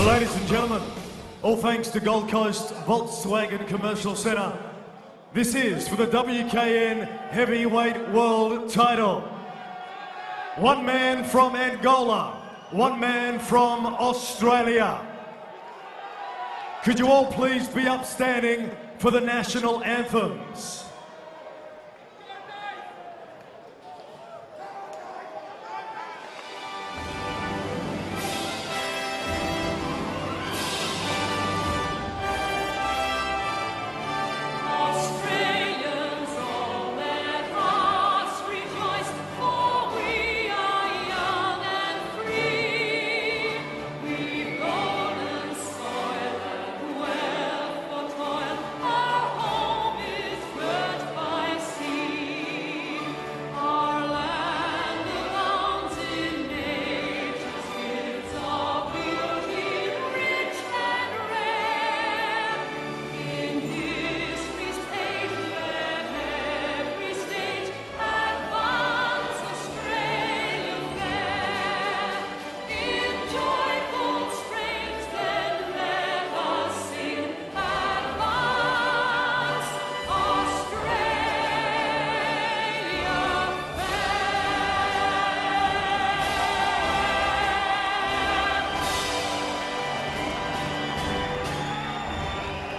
Ladies and gentlemen, all thanks to Gold Coast Volkswagen Commercial Centre, this is for the WKN Heavyweight World Title. One man from Angola, one man from Australia. Could you all please be upstanding for the national anthems?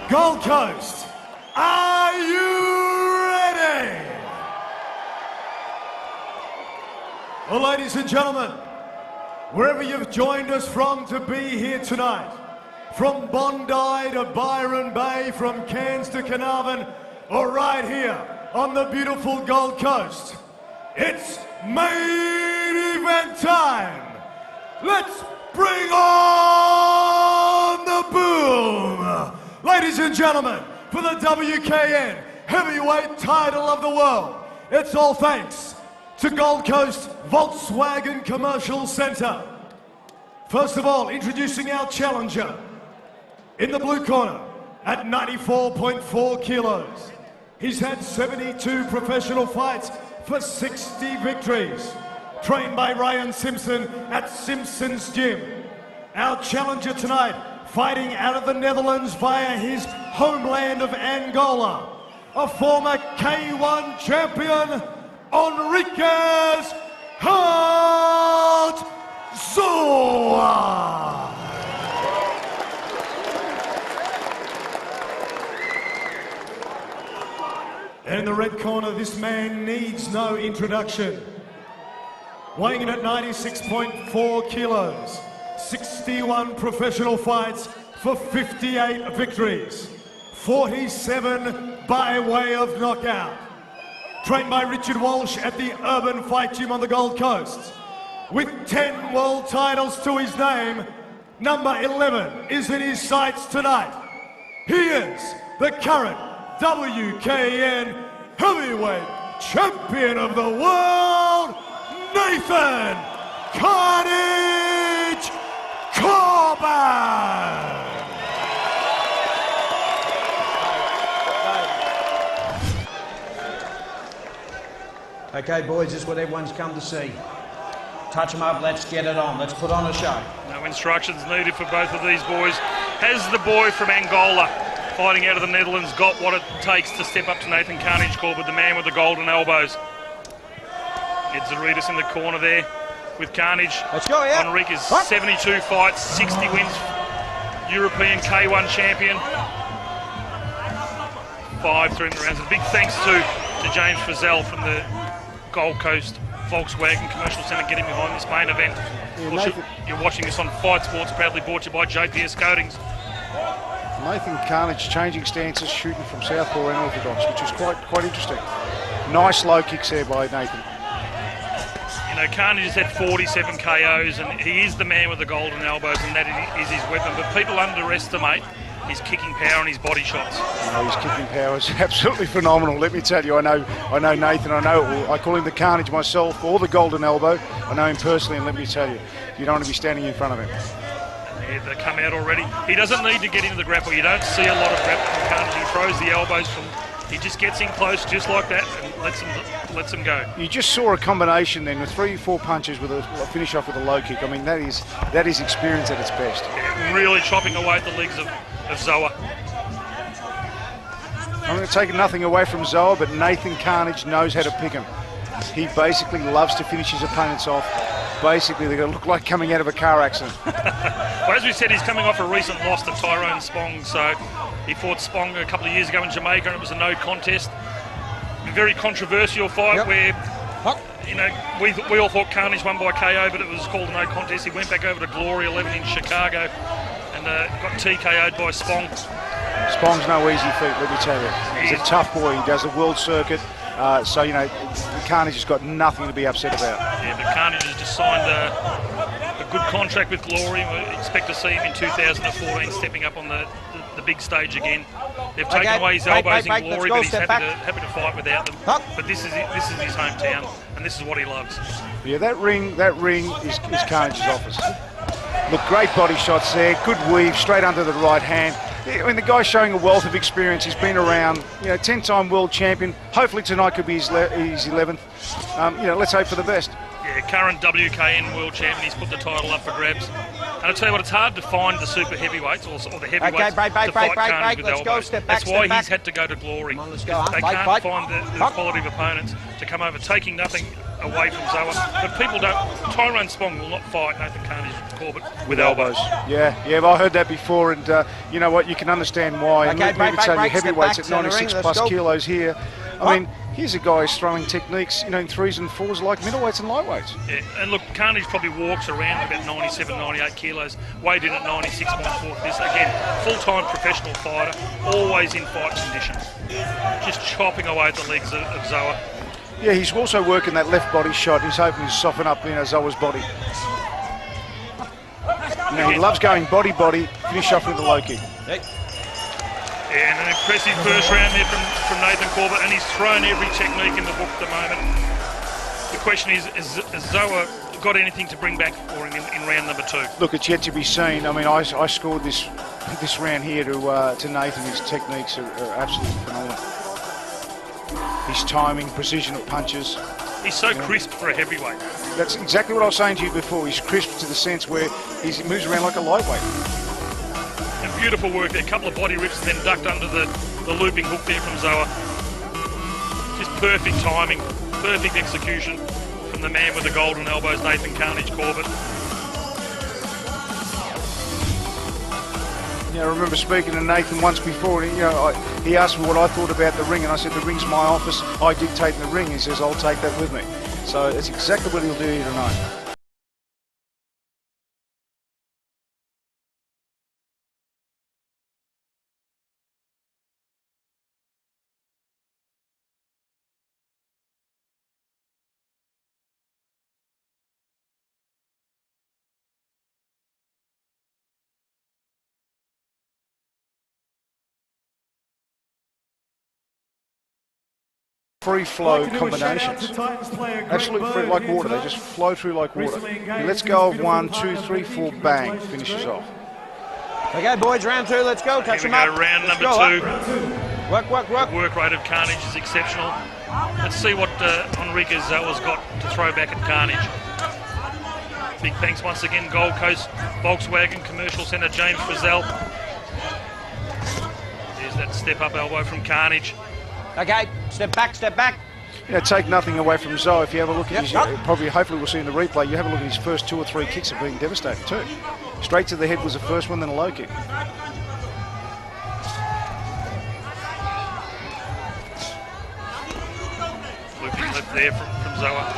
Gold Coast, are you ready? Well, ladies and gentlemen, wherever you've joined us from to be here tonight, from Bondi to Byron Bay, from Cairns to Carnarvon, or right here on the beautiful Gold Coast, it's main event time. Let's bring on the boom. Ladies and gentlemen, for the WKN Heavyweight Title of the World, it's all thanks to Gold Coast Volkswagen Commercial Centre. First of all, introducing our challenger. In the blue corner, at 94.4 kilos, he's had 72 professional fights for 60 victories. Trained by Ryan Simpson at Simpson's Gym. Our challenger tonight, fighting out of the Netherlands via his homeland of Angola, a former K1 champion, Henriques Zowa. And in the red corner, this man needs no introduction. Weighing in at 96.4 kilos, 61 professional fights for 58 victories, 47 by way of knockout. Trained by Richard Walsh at the Urban Fight Gym on the Gold Coast. With 10 world titles to his name, number 11 is in his sights tonight. He is the current WKN Heavyweight Champion of the World, Nathan Carnage Corbett! Okay, boys, this is what everyone's come to see. Touch them up, let's get it on. Let's put on a show. No instructions needed for both of these boys. Has the boy from Angola, fighting out of the Netherlands, got what it takes to step up to Nathan Carnage Corbett, the man with the golden elbows? Ed Zaritas in the corner there with Carnage. Let's go, yeah. Henriques, 72 fights, 60 wins, European K1 champion. 5 through in the rounds. A big thanks to James Frizzell from the Gold Coast Volkswagen Commercial Centre getting behind this main event. You're watching this on Fight Sports, proudly brought to you by JPS Coatings. Nathan Carnage changing stances, shooting from southpaw and orthodox, which is quite interesting. Nice low kicks there by Nathan. You know, Carnage has had 47 KOs, and he is the man with the golden elbows, and that is his weapon. But people underestimate his kicking power and his body shots. No, his kicking power is absolutely phenomenal. Let me tell you, I know Nathan. I call him the Carnage myself, or the golden elbow. I know him personally, and let me tell you, you don't want to be standing in front of him. Yeah, they come out already. He doesn't need to get into the grapple. You don't see a lot of grapple from Carnage. He throws the elbows from He just gets in close, just like that, and lets them go. You just saw a combination then with 3-4 punches with a finish off with a low kick. I mean, that is experience at its best. Yeah, really chopping away at the legs of Zowa. I'm going to take nothing away from Zowa, but Nathan Carnage knows how to pick him. He basically loves to finish his opponents off. Basically, they're going to look like coming out of a car accident. Well, as we said, he's coming off a recent loss to Tyrone Spong, so he fought Spong a couple of years ago in Jamaica, and it was a no contest. A very controversial fight where, you know, we all thought Carnage won by KO, but it was called a no contest. He went back over to Glory 11 in Chicago and got TKO'd by Spong. Spong's no easy feat, let me tell you. He's a tough boy. He does the world circuit. So, you know, Carnage has got nothing to be upset about. Yeah, but Carnage has just signed a good contract with Glory. We expect to see him in 2014 stepping up on the big stage again. They've taken away his elbows in Glory, but he's happy to fight without them. But this is his hometown, and this is what he loves. Yeah, that ring is Carnage's office. Look, great body shots there, good weave, straight under the right hand. I mean, the guy's showing a wealth of experience. He's been around, you know, 10-time world champion. Hopefully tonight could be his 11th. You know, let's hope for the best. Yeah, current WKN world champion. He's put the title up for grabs. And I'll tell you what, it's hard to find the super heavyweights or the heavyweights to fight Carnage with elbows. That's why he's had to go to Glory. They can't find the quality of opponents to come over, taking nothing away from Zowa. But people don't. Tyrone Spong will not fight Nathan Carnage Corbett with elbows. Yeah, I heard that before, and you know what? You can understand why. And let me tell you, heavyweights at 96 plus kilos here. I mean, here's a guy who's throwing techniques, you know, in 3s and 4s like middleweights and lightweights. Yeah, and look, Carnage probably walks around about 97, 98 kilos, weighed in at 96.4 for this. Again, full-time professional fighter, always in fight condition. Just chopping away at the legs of Zowa. Yeah, he's also working that left body shot. He's hoping to soften up, you know, Zowa's body. You know, he loves going body, finish off with a low kick. Yeah, and an impressive first round there from Nathan Corbett, and he's thrown every technique in the book at the moment. The question is Zowa got anything to bring back for him in round number 2? Look, it's yet to be seen. I mean, I scored this round here to Nathan. His techniques are absolutely phenomenal. His timing, precision of punches. He's so crisp for a heavyweight. That's exactly what I was saying to you before. He's crisp to the sense where he moves around like a lightweight. And beautiful work there. A couple of body rips, then ducked under the looping hook there from Zowa. Just perfect timing, perfect execution from the man with the golden elbows, Nathan Carnage Corbett. You know, I remember speaking to Nathan once before, and he asked me what I thought about the ring, and I said, the ring's my office, I dictate the ring. He says, I'll take that with me. So it's exactly what he'll do here tonight. Free flow combinations. Absolutely free, like water. They just flow through like water. Let's go of 1, 2, 3, 4, bang, finishes off. Okay, boys, round 2, let's go. Touch them up. Round number 2. Work. Work rate of Carnage is exceptional. Let's see what Henriques Zowa's got to throw back at Carnage. Big thanks once again, Gold Coast Volkswagen Commercial Centre, James Frizzell. There's that step-up elbow from Carnage. Okay, step back. You know, take nothing away from Zowa. If you have a look at his, hopefully we'll see in the replay, you have a look at his first 2 or 3 kicks have been devastating too. Straight to the head was the first one, then a low kick. Looping left there from Zowa.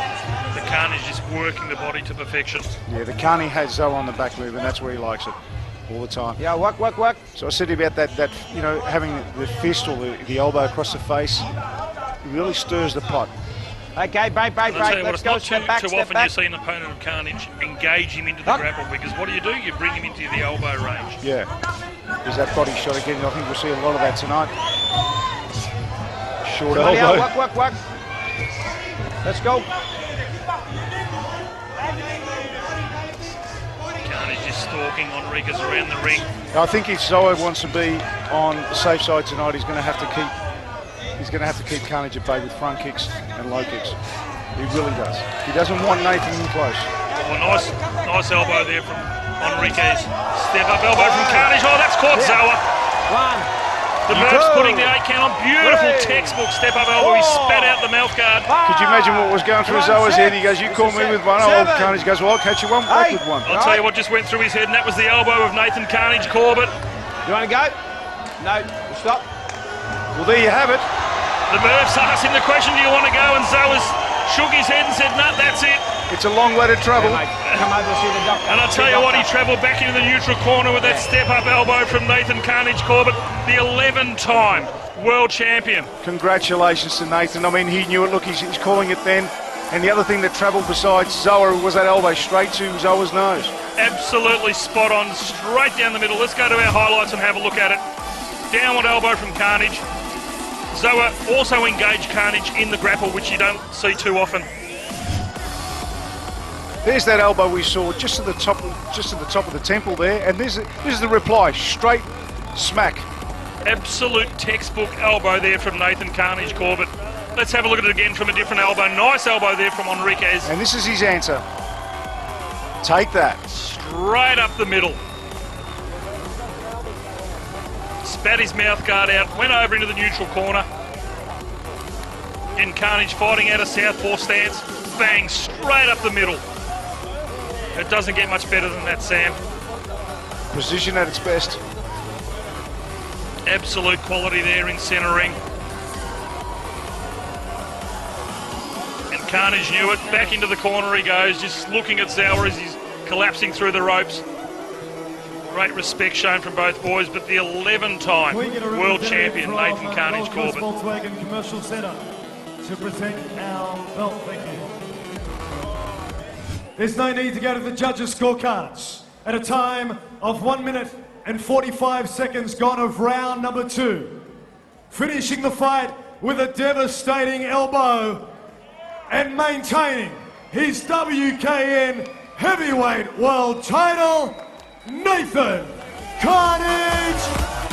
The Carnage is working the body to perfection. Yeah, the Carnage has Zowa on the back move, and that's where he likes it. All the time. Yeah, work. So I said about that you know, having the fist or the elbow across the face, it really stirs the pot. Okay, break. Let's go. Step back. Too often you see an opponent of Carnage engage him into the grapple, because what do? You bring him into the elbow range. Yeah. There's that body shot again. I think we'll see a lot of that tonight. Short elbow. Work. Let's go. Just stalking Henriques around the ring. I think if Zowa wants to be on the safe side tonight, he's going to have to keep he's going to have to keep Carnage at bay with front kicks and low kicks. He really does. He doesn't want Nathan in close. Oh, nice elbow there from Henriques. Step up elbow from Carnage. Oh, that's caught Zowa. The Murph's putting the 8 count on. Beautiful textbook step up elbow. He spat out the mouth guard. Could you imagine what was going through Zowa's head? He goes, you call me with one. Oh, Carnage goes, well, I'll catch you one back with one. I'll tell you what just went through his head, and that was the elbow of Nathan Carnage Corbett. You want to go? No, stop. Well, there you have it. The Murphs asked him the question, do you want to go? And Zowa's shook his head and said, no, that's it. It's a long way to travel. Yeah, come over and see the doctor. And I'll tell you what, he travelled back into the neutral corner with that step-up elbow from Nathan Carnage Corbett, the 11-time world champion. Congratulations to Nathan. I mean, he knew it. Look, he's calling it then. And the other thing that travelled besides Zowa was that elbow straight to Zowa's nose. Absolutely spot on, straight down the middle. Let's go to our highlights and have a look at it. Downward elbow from Carnage. Zowa also engaged Carnage in the grapple, which you don't see too often. There's that elbow we saw just at the top of the temple there, and this is the reply, straight smack. Absolute textbook elbow there from Nathan Carnage Corbett. Let's have a look at it again from a different elbow. Nice elbow there from Henriques. And this is his answer. Take that. Straight up the middle. Spat his mouth guard out, went over into the neutral corner. And Carnage fighting out a southpaw stance. Bang, straight up the middle. It doesn't get much better than that, Sam. Precision at its best. Absolute quality there in centre ring. And Carnage knew it. Back into the corner he goes, just looking at Zowa as he's collapsing through the ropes. Great respect shown from both boys, but the 11-time world champion, Nathan Carnage Corbett. Volkswagen Commercial Centre to present our belt. Thank you. There's no need to go to the judges' scorecards. At a time of 1 minute and 45 seconds gone of round number 2. Finishing the fight with a devastating elbow and maintaining his WKN heavyweight world title, Nathan Carnage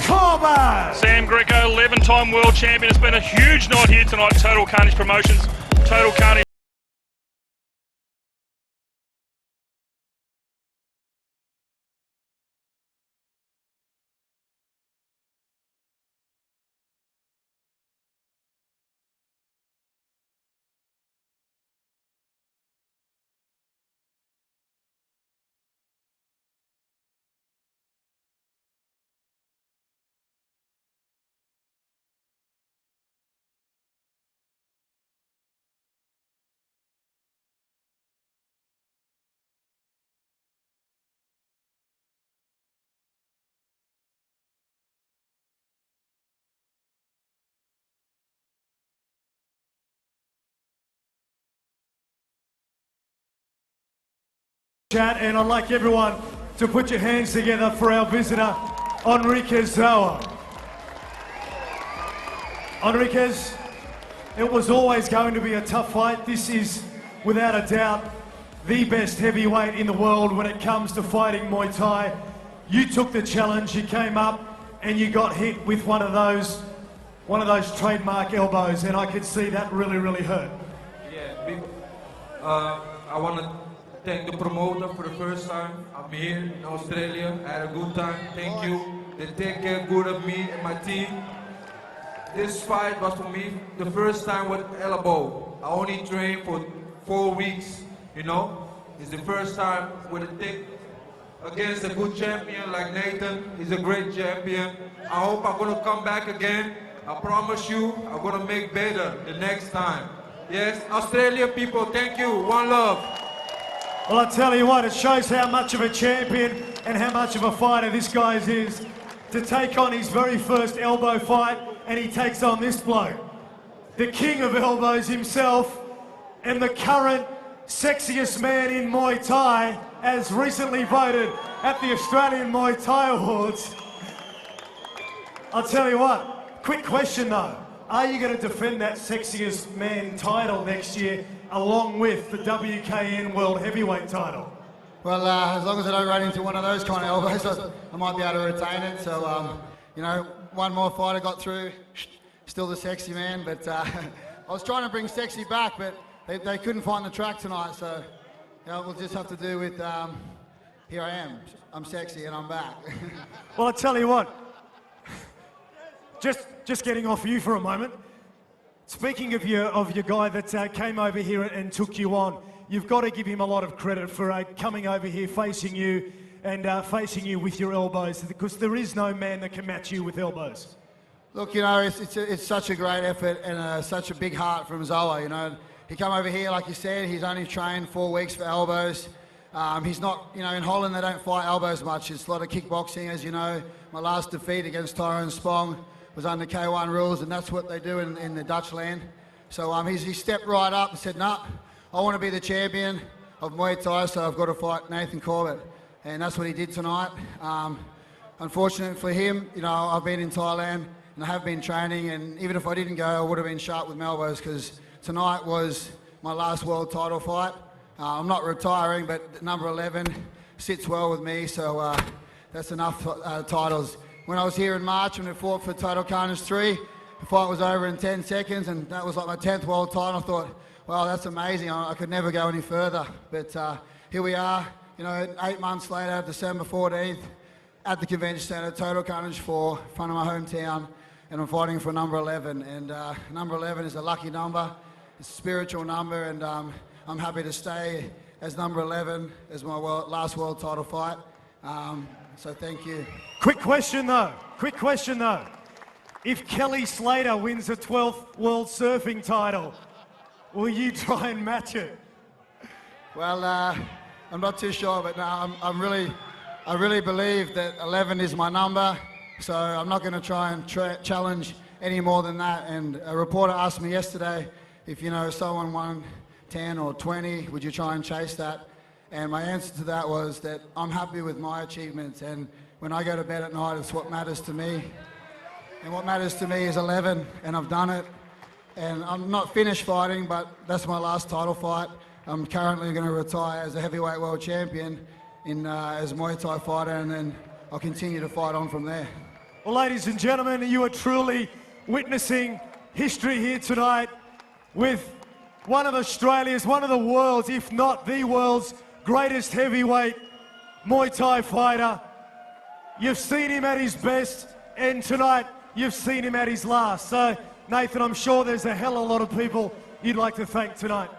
Corbett. Sam Greco, 11-time world champion. It's been a huge night here tonight. Total Carnage Promotions. Total Carnage. Chat, and I'd like everyone to put your hands together for our visitor, Henriques Zowa. Henriques, it was always going to be a tough fight. This is, without a doubt, the best heavyweight in the world when it comes to fighting Muay Thai. You took the challenge, you came up, and you got hit with one of those trademark elbows, and I could see that really hurt. Yeah, I want to thank the promoter for the first time. I'm here in Australia. I had a good time. Thank you. They take care good of me and my team. This fight was for me the first time with elbow. I only trained for 4 weeks, you know. It's the first time with a thick against a good champion like Nathan. He's a great champion. I hope I'm gonna come back again. I promise you, I'm gonna make better the next time. Yes, Australian people, thank you. One love. Well, I tell you what, it shows how much of a champion and how much of a fighter this guy is to take on his very first elbow fight, and he takes on this bloke, the king of elbows himself, and the current sexiest man in Muay Thai, as recently voted at the Australian Muay Thai Awards. I'll tell you what, quick question though. Are you going to defend that sexiest man title next year along with the WKN World Heavyweight title? Well, as long as I don't run into one of those kind of elbows, I might be able to retain it. So, you know, one more fight I got through, still the sexy man, but I was trying to bring sexy back, but they couldn't find the track tonight, so we'll just have to do with, here I am. I'm sexy and I'm back. Well, I tell you what, just getting off you for a moment. Speaking of your guy that came over here and took you on, you've got to give him a lot of credit for coming over here, facing you, and facing you with your elbows, because there is no man that can match you with elbows. Look, it's such a great effort and such a big heart from Zowa. He come over here, like you said, he's only trained 4 weeks for elbows. He's not, in Holland they don't fight elbows much. It's a lot of kickboxing, as you know. My last defeat against Tyrone Spong was under K1 rules, and that's what they do in the Dutch land. So he stepped right up and said, nah, I want to be the champion of Muay Thai, so I've got to fight Nathan Corbett. And that's what he did tonight. Unfortunately for him, I've been in Thailand and I have been training, and even if I didn't go, I would have been sharp with my elbows, because tonight was my last world title fight. I'm not retiring, but number 11 sits well with me, so that's enough titles. When I was here in March and we fought for Total Carnage 3, the fight was over in 10 seconds, and that was like my 10th world title. I thought, wow, that's amazing. I could never go any further. But here we are, 8 months later, December 14th, at the Convention Centre, Total Carnage 4, in front of my hometown, and I'm fighting for number 11. And number 11 is a lucky number, it's a spiritual number, and I'm happy to stay as number 11 as my last world title fight. So thank you. Quick question though. If Kelly Slater wins the 12th world surfing title, will you try and match it? Well, I'm not too sure, but no, I really believe that 11 is my number, so I'm not going to try and challenge any more than that. And a reporter asked me yesterday if someone won 10 or 20, would you try and chase that? And my answer to that was that I'm happy with my achievements, and when I go to bed at night, it's what matters to me. And what matters to me is 11, and I've done it. And I'm not finished fighting, but that's my last title fight. I'm currently going to retire as a heavyweight world champion as a Muay Thai fighter, and then I'll continue to fight on from there. Well, ladies and gentlemen, you are truly witnessing history here tonight with one of Australia's, one of the world's, if not the world's greatest heavyweight Muay Thai fighter. You've seen him at his best, and tonight you've seen him at his last. So, Nathan, I'm sure there's a hell of a lot of people you'd like to thank tonight.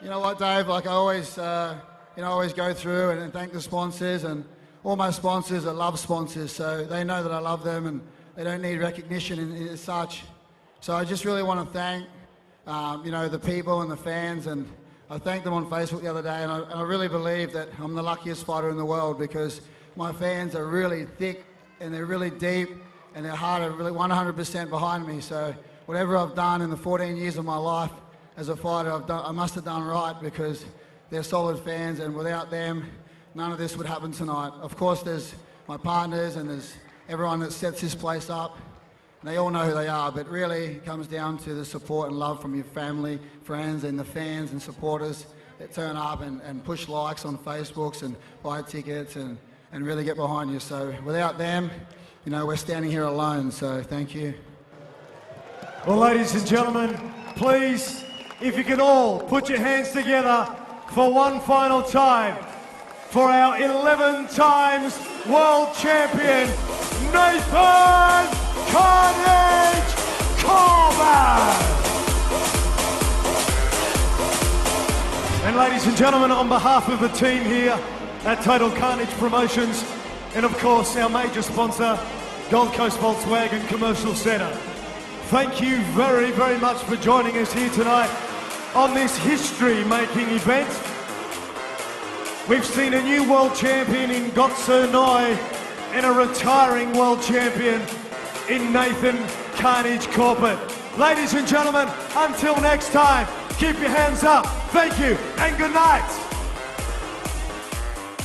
You know what, Dave? Like I always, always go through and thank the sponsors, and all my sponsors are love sponsors, so they know that I love them and they don't need recognition as such. So I just really want to thank, the people and the fans, and I thanked them on Facebook the other day, and I really believe that I'm the luckiest fighter in the world, because my fans are really thick and they're really deep, and their heart are really 100% behind me. So whatever I've done in the 14 years of my life as a fighter, I must have done right, because they're solid fans, and without them, none of this would happen tonight. Of course, there's my partners and there's everyone that sets this place up. They all know who they are, but really it comes down to the support and love from your family, friends, and the fans and supporters that turn up and push likes on Facebooks and buy tickets and really get behind you. So without them, we're standing here alone, so thank you. Well, ladies and gentlemen, please, if you can all put your hands together for one final time for our 11 times world champion, Nathan Carnage Corbett! And ladies and gentlemen, on behalf of the team here at Total Carnage Promotions, and of course our major sponsor, Gold Coast Volkswagen Commercial Centre, thank you very, very much for joining us here tonight on this history-making event. We've seen a new world champion in Gotso Noi and a retiring world champion in Nathan Carnage Corbett. Ladies and gentlemen, until next time, keep your hands up. Thank you and good night.